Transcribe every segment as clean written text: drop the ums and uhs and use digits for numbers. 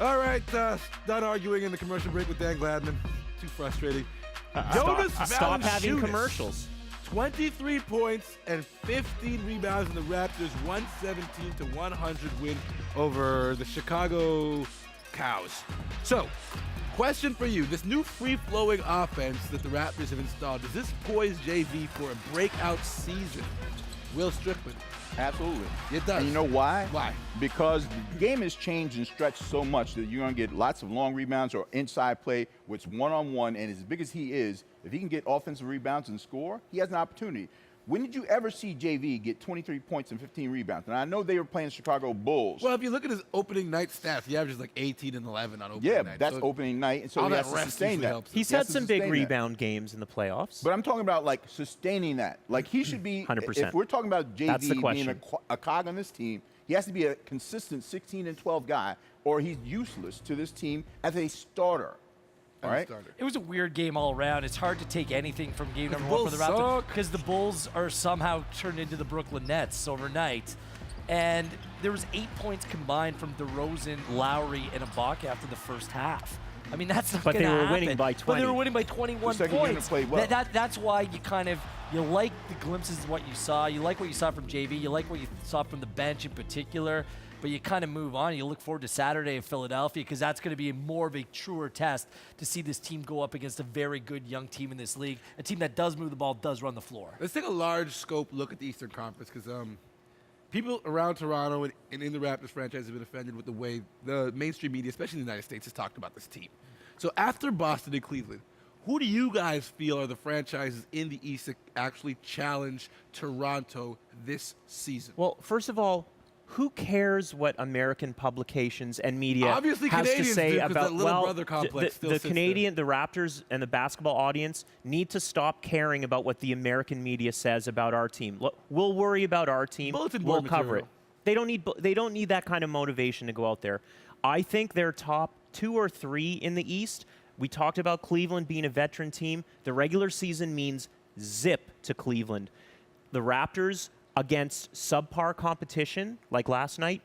All right, done arguing in the commercial break with Dan Gladman. Too frustrating. Jonas Stop having Valanciunas, commercials. 23 points and 15 rebounds in the Raptors' 117-100 win over the Chicago Cows. So, question for you. This new free-flowing offense that the Raptors have installed, does this poise JV for a breakout season? Will Strickland? Absolutely. It does. And you know why? Why? Because the game has changed and stretched so much that you're going to get lots of long rebounds or inside play, which one-on-one, and as big as he is, if he can get offensive rebounds and score, he has an opportunity. When did you ever see JV get 23 points and 15 rebounds? And I know they were playing Chicago Bulls. Well, if you look at his opening night stats, he averages like 18 and 11 on opening night. Yeah, that's so opening night, and so he has to sustain that. He's had some big rebound games in the playoffs. But I'm talking about, like, sustaining that. Like, he should be 100%. If we're talking about JV being question. a cog on this team, he has to be a consistent 16 and 12 guy, or he's useless to this team as a starter. All right. It was a weird game all around. It's hard to take anything from game number one for the Bulls Raptors suck. because the Bulls are somehow turned into the Brooklyn Nets overnight. And there was 8 points combined from DeRozan, Lowry, and Ibaka after the first half. I mean, that's not going to happen. But they were winning by 20. But they were winning by 21 The second unit points. played well. That's why you like the glimpses of what you saw. You like what you saw from JV. You like what you saw from the bench in particular. But you kind of move on. You look forward to Saturday in Philadelphia because that's going to be more of a truer test to see this team go up against a very good young team in this league, a team that does move the ball, does run the floor. Let's take a large scope look at the Eastern Conference because people around Toronto and in the Raptors franchise have been offended with the way the mainstream media, especially in the United States, has talked about this team. So after Boston and Cleveland, who do you guys feel are the franchises in the East that actually challenge Toronto this season? Well, first of all, who cares what American publications and media Obviously has Canadians to say do, 'cause about that little brother complex still the sits Canadian, the Raptors, and the basketball audience need to stop caring about what the American media says about our team. Look, we'll worry about our team. Bulletin We'll board cover it. material. They don't need that kind of motivation to go out there. I think they're top 2 or 3 in the East. We talked about Cleveland being a veteran team. The regular season means zip to Cleveland. The Raptors, against subpar competition like last night,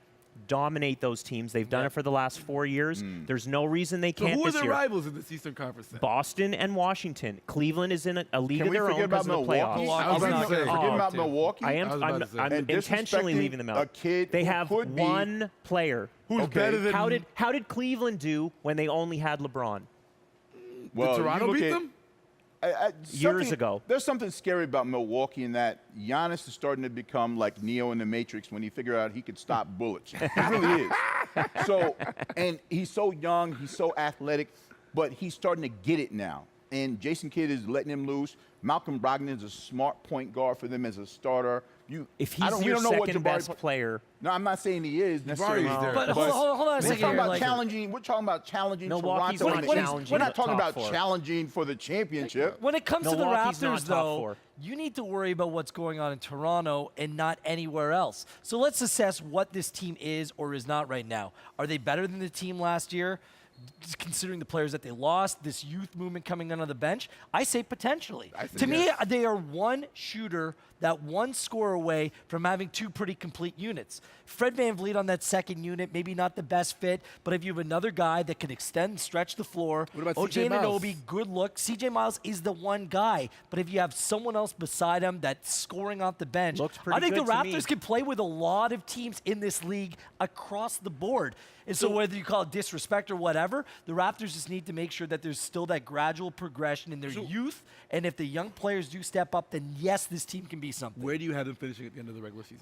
dominate those teams. They've done it for the last 4 years. There's no reason they So can't who are this the year. rivals in this Eastern Conference then? Boston and Washington. Cleveland is in a league Can of we their forget own because about of the Milwaukee? playoffs. I was about to say. Forget about dude. Milwaukee. I am. I was about to say. I'm And intentionally disrespecting leaving them out. a kid they who have could be- one player. Who's better than How did Cleveland do when they only had LeBron? Well, Did Toronto you look beat at- them? Years ago. There's something scary about Milwaukee in that Giannis is starting to become like Neo in the Matrix when he figured out he could stop bullets. He really is. So, and he's so young, he's so athletic, but he's starting to get it now. And Jason Kidd is letting him loose. Malcolm Brogdon is a smart point guard for them as a starter. If I he's don't- we your don't know what second Jabari- best player, No, I'm not saying he is necessarily. Jabari's there. But hold on a We're second talking here. about Like, challenging. We're talking about challenging Milwaukee's Toronto. not in the East. challenging We're not the talking top about 4. challenging for the championship. when it comes Milwaukee's to the not Raptors, top though, 4. you need to worry about what's going on in Toronto and not anywhere else. So let's assess what this team is or is not right now. Are they better than the team last year? Just considering the players that they lost, this youth movement coming in on the bench, I say potentially. I say To me, yes. they are one shooter, that one score away from having 2 pretty complete units. Fred VanVleet on that second unit, maybe not the best fit, but if you have another guy that can extend and stretch the floor, What about OJ CJ Miles? Anunoby, good look. CJ Miles is the one guy, but if you have someone else beside him that's scoring off the bench, Looks pretty I think the good to me. Raptors can play with a lot of teams in this league across the board. And so whether you call it disrespect or whatever, the Raptors just need to make sure that there's still that gradual progression in their youth. And if the young players do step up, then yes, this team can be something. Where do you have them finishing at the end of the regular season?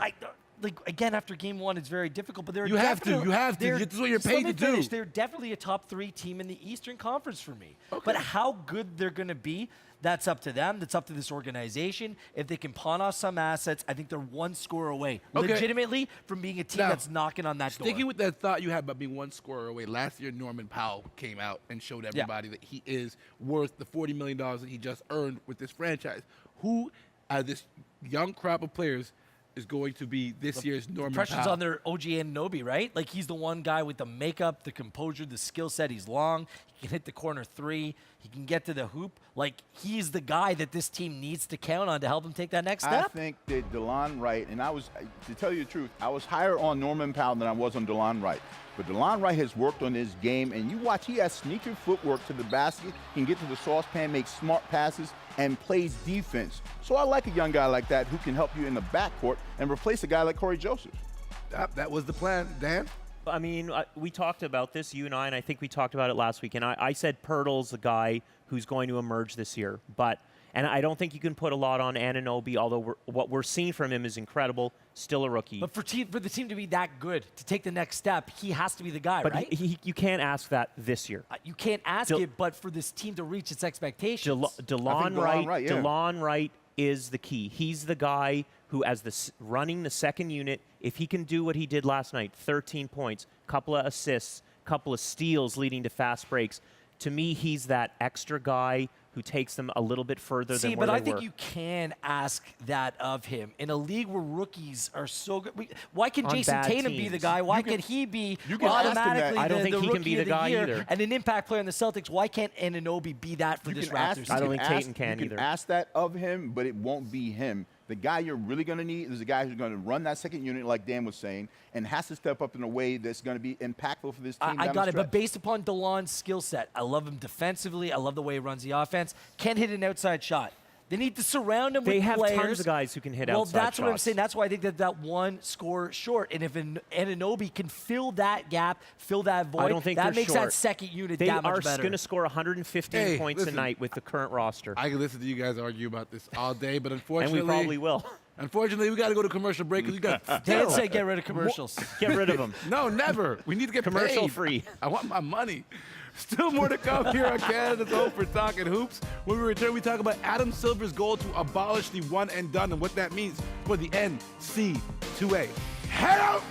Like again, after game 1, it's very difficult. But they're You have to. definitely- You have to. they're- This is what you're just paid let to me finish. do. They're definitely a top 3 team in the Eastern Conference for me. But how good they're going to be, that's up to them. That's up to this organization. If they can pawn off some assets, I think they're one score away, Okay. legitimately, from being a team Now, that's knocking on that door. Sticking with that thought you had about being one scorer away, last year Norman Powell came out and showed everybody that he is worth the $40 million that he just earned with this franchise. Who, out of this young crop of players, is going to be this year's Norman Pressure's Powell? on their OG Anunoby, right? Like he's the one guy with the makeup, the composure, the skill set. He's long. He can hit the corner 3. He can get to the hoop. Like he's the guy that this team needs to count on to help him take that next I step. think that DeLon Wright, and to tell you the truth, I was higher on Norman Powell than I was on DeLon Wright. But DeLon Wright has worked on his game, and you watch, he has sneaker footwork to the basket, can get to the saucepan, make smart passes, and plays defense. So I like a young guy like that who can help you in the backcourt and replace a guy like Corey Joseph. That was the plan. Dan? I mean, we talked about this, you and I think we talked about it last week, and I said Pirtle's the guy who's going to emerge this year. And I don't think you can put a lot on Anunoby, although what we're seeing from him is incredible. Still a rookie. But for the team to be that good, to take the next step, he has to be the guy, but right? you can't ask that this year. You can't ask it, but for this team to reach its expectations. DeLon Wright is the key. He's the guy who, as running the second unit, if he can do what he did last night, 13 points, couple of assists, couple of steals leading to fast breaks, to me, he's that extra guy who takes them a little bit further than where they were. See, but I think you can ask that of him. In a league where rookies are so good, why can Jason Tatum be the guy? Why can he be automatically I don't think he can be the guy year either. and an impact player in the Celtics? Why can't Anunoby be that for this Raptors team? I don't think Tatum can either. You can ask that of him, but it won't be him. The guy you're really going to need is a guy who's going to run that second unit, like Dan was saying, and has to step up in a way that's going to be impactful for this team. I got it, but based upon DeLon's skill set, I love him defensively. I love the way he runs the offense. Can't hit an outside shot. They need to surround him with players. They have tons of guys who can hit outside shots. Well, that's what I'm saying. That's why I think that one score short. And if Anunoby can fill that gap, fill that void, I don't think that they're makes short. that second unit they that much better. They are going to score 115 points a night with the current roster. I can listen to you guys argue about this all day, but unfortunately... And we probably will. Unfortunately, we got to go to commercial break because you got... Dan said get rid of commercials. Get rid of them. No, never. We need to get commercial paid. free. I want my money. Still more to come here on Canada's Home for Talking Hoops. When we return, we talk about Adam Silver's goal to abolish the one and done and what that means for the NCAA. Head out!